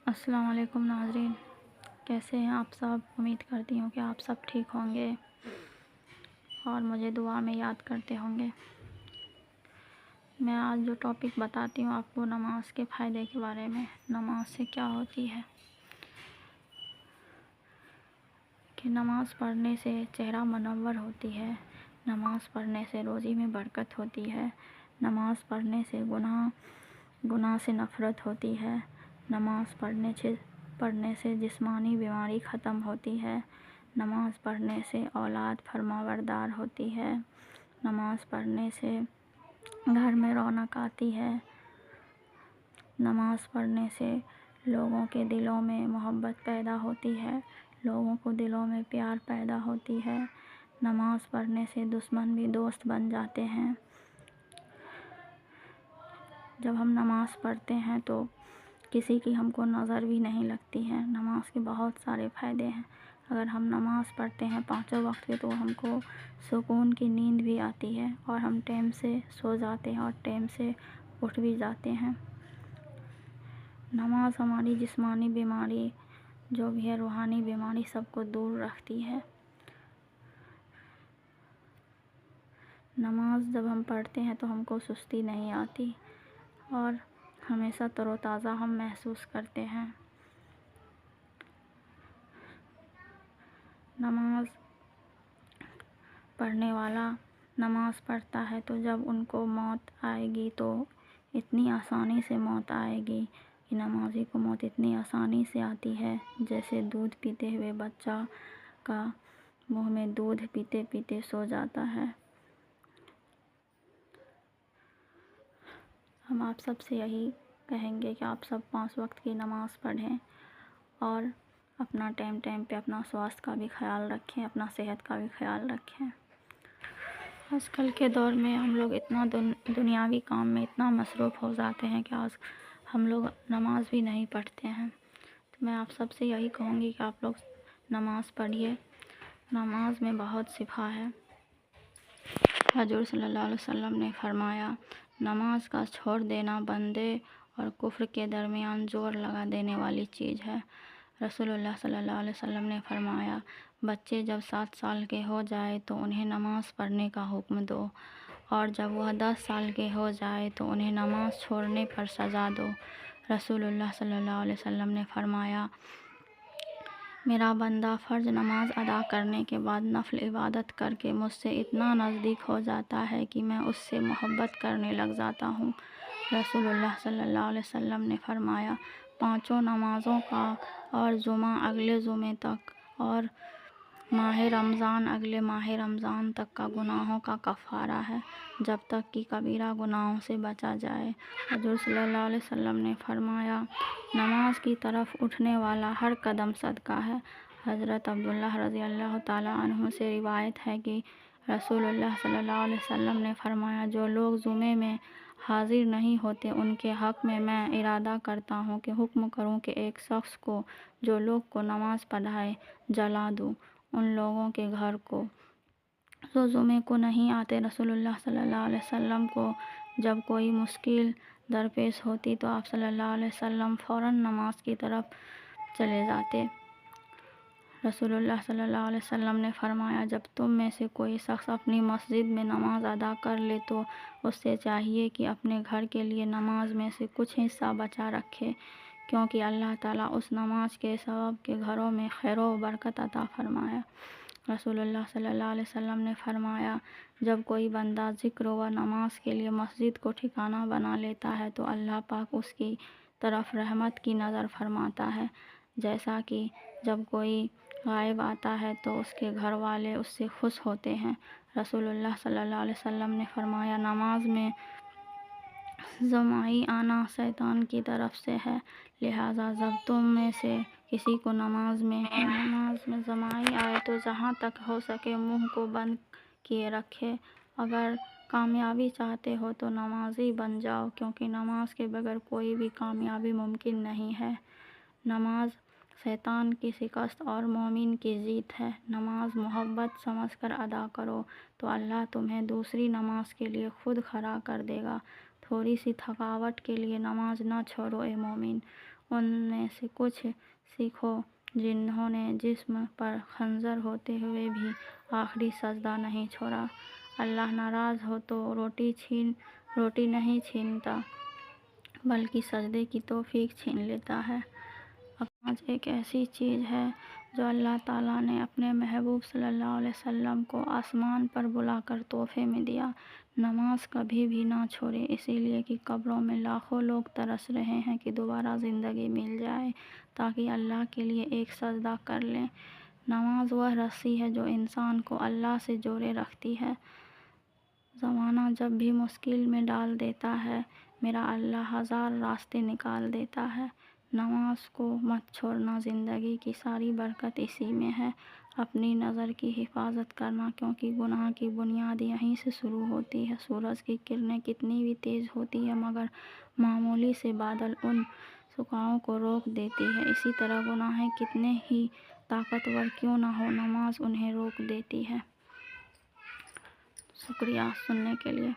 السلام علیکم ناظرین، کیسے ہیں آپ سب؟ امید کرتی ہوں کہ آپ سب ٹھیک ہوں گے اور مجھے دعا میں یاد کرتے ہوں گے۔ میں آج جو ٹاپک بتاتی ہوں آپ کو نماز کے فائدے کے بارے میں، نماز سے کیا ہوتی ہے کہ نماز پڑھنے سے چہرہ منور ہوتی ہے، نماز پڑھنے سے روزی میں برکت ہوتی ہے، نماز پڑھنے سے گناہ سے نفرت ہوتی ہے، نماز پڑھنے سے جسمانی بیماری ختم ہوتی ہے، نماز پڑھنے سے اولاد فرمانبردار ہوتی ہے، نماز پڑھنے سے گھر میں رونق آتی ہے، نماز پڑھنے سے لوگوں کے دلوں میں محبت پیدا ہوتی ہے، لوگوں کو دلوں میں پیار پیدا ہوتی ہے، نماز پڑھنے سے دشمن بھی دوست بن جاتے ہیں۔ جب ہم نماز پڑھتے ہیں تو کسی کی ہم کو نظر بھی نہیں لگتی ہے۔ نماز کے بہت سارے فائدے ہیں۔ اگر ہم نماز پڑھتے ہیں 5 وقت کی تو ہم کو سکون کی نیند بھی آتی ہے اور ہم ٹائم سے سو جاتے ہیں اور ٹائم سے اٹھ بھی جاتے ہیں۔ نماز ہماری جسمانی بیماری جو بھی ہے، روحانی بیماری سب کو دور رکھتی ہے۔ نماز جب ہم پڑھتے ہیں تو ہم کو سستی نہیں آتی اور ہمیشہ تر و تازہ ہم محسوس کرتے ہیں۔ نماز پڑھنے والا نماز پڑھتا ہے تو جب ان کو موت آئے گی تو اتنی آسانی سے موت آئے گی کہ نمازی کو موت اتنی آسانی سے آتی ہے جیسے دودھ پیتے ہوئے بچہ کا منہ میں دودھ پیتے پیتے سو جاتا ہے۔ ہم آپ سب سے یہی کہیں گے کہ آپ سب 5 وقت کی نماز پڑھیں اور اپنا ٹائم پہ اپنا سواستھ کا بھی خیال رکھیں، اپنا صحت کا بھی خیال رکھیں۔ آج کل کے دور میں ہم لوگ اتنا دنیاوی کام میں اتنا مصروف ہو جاتے ہیں کہ آج ہم لوگ نماز بھی نہیں پڑھتے ہیں۔ تو میں آپ سب سے یہی کہوں گی کہ آپ لوگ نماز پڑھیے۔ نماز میں بہت شفا ہے۔ حضور صلی اللہ علیہ وسلم نے فرمایا، نماز کا چھوڑ دینا بندے اور کفر کے درمیان جوڑ لگا دینے والی چیز ہے۔ رسول اللہ صلی اللہ علیہ وسلم نے فرمایا، بچے جب 7 سال کے ہو جائے تو انہیں نماز پڑھنے کا حکم دو، اور جب وہ 10 سال کے ہو جائے تو انہیں نماز چھوڑنے پر سزا دو۔ رسول اللہ صلی اللہ علیہ وسلم نے فرمایا، میرا بندہ فرض نماز ادا کرنے کے بعد نفل عبادت کر کے مجھ سے اتنا نزدیک ہو جاتا ہے کہ میں اس سے محبت کرنے لگ جاتا ہوں۔ رسول اللہ صلی اللہ علیہ وسلم نے فرمایا، 5 نمازوں کا اور جمعہ اگلے جمعے تک اور ماہ رمضان اگلے ماہ رمضان تک کا گناہوں کا کفارہ ہے، جب تک کہ کبیرہ گناہوں سے بچا جائے۔ حضور صلی اللہ علیہ وسلم نے فرمایا، نماز کی طرف اٹھنے والا ہر قدم صدقہ ہے۔ حضرت عبداللہ رضی اللہ تعالیٰ عنہ سے روایت ہے کہ رسول اللہ صلی اللہ علیہ وسلم نے فرمایا، جو لوگ جمعے میں حاضر نہیں ہوتے ان کے حق میں ارادہ کرتا ہوں کہ حکم کروں کہ ایک شخص کو جو لوگ کو نماز پڑھائے جلا دوں، ان لوگوں کے گھر کو جو جمعے کو نہیں آتے۔ رسول اللہ صلی اللہ علیہ وسلم کو جب کوئی مشکل درپیش ہوتی تو آپ صلی اللہ علیہ وسلم فوراً نماز کی طرف چلے جاتے۔ رسول اللہ صلی اللہ علیہ وسلم نے فرمایا، جب تم میں سے کوئی شخص اپنی مسجد میں نماز ادا کر لے تو اس سے چاہیے کہ اپنے گھر کے لیے نماز میں سے کچھ حصہ بچا رکھے، کیونکہ اللہ تعالیٰ اس نماز کے ثواب کے گھروں میں خیر و برکت عطا فرمایا۔ رسول اللہ صلی اللہ علیہ وسلم نے فرمایا، جب کوئی بندہ ذکر و نماز کے لیے مسجد کو ٹھکانہ بنا لیتا ہے تو اللہ پاک اس کی طرف رحمت کی نظر فرماتا ہے، جیسا کہ جب کوئی غائب آتا ہے تو اس کے گھر والے اس سے خوش ہوتے ہیں۔ رسول اللہ صلی اللہ علیہ وسلم نے فرمایا، نماز میں جماعی آنا شیطان کی طرف سے ہے، لہٰذا جب تم میں سے کسی کو نماز میں جماعی آئے تو جہاں تک ہو سکے منہ کو بند کیے رکھے۔ اگر کامیابی چاہتے ہو تو نمازی بن جاؤ، کیونکہ نماز کے بغیر کوئی بھی کامیابی ممکن نہیں ہے۔ نماز شیطان کی شکست اور مومن کی جیت ہے۔ نماز محبت سمجھ کر ادا کرو تو اللہ تمہیں دوسری نماز کے لیے خود کھڑا کر دے گا۔ تھوڑی سی تھکاوٹ کے لیے نماز نہ چھوڑو اے مومن، ان میں سے کچھ سیکھو جنہوں نے جسم پر خنجر ہوتے ہوئے بھی آخری سجدہ نہیں چھوڑا۔ اللہ ناراض ہو تو روٹی نہیں چھینتا بلکہ سجدے کی توفیق چھین لیتا ہے۔ نماز ایک ایسی چیز ہے جو اللہ تعالیٰ نے اپنے محبوب صلی اللہ علیہ وسلم کو آسمان پر بلا کر تحفے میں دیا۔ نماز کبھی بھی نہ چھوڑیں، اسی لیے کہ قبروں میں لاکھوں لوگ ترس رہے ہیں کہ دوبارہ زندگی مل جائے تاکہ اللہ کے لیے ایک سجدہ کر لیں۔ نماز وہ رسی ہے جو انسان کو اللہ سے جوڑے رکھتی ہے۔ زمانہ جب بھی مشکل میں ڈال دیتا ہے، میرا اللہ ہزار راستے نکال دیتا ہے۔ نماز کو مت چھوڑنا، زندگی کی ساری برکت اسی میں ہے۔ اپنی نظر کی حفاظت کرنا، کیونکہ گناہ کی بنیاد یہیں سے شروع ہوتی ہے۔ سورج کی کرنیں کتنی بھی تیز ہوتی ہیں مگر معمولی سے بادل ان شعاعوں کو روک دیتی ہے، اسی طرح گناہ کتنے ہی طاقتور کیوں نہ ہو، نماز انہیں روک دیتی ہے۔ شکریہ سننے کے لیے۔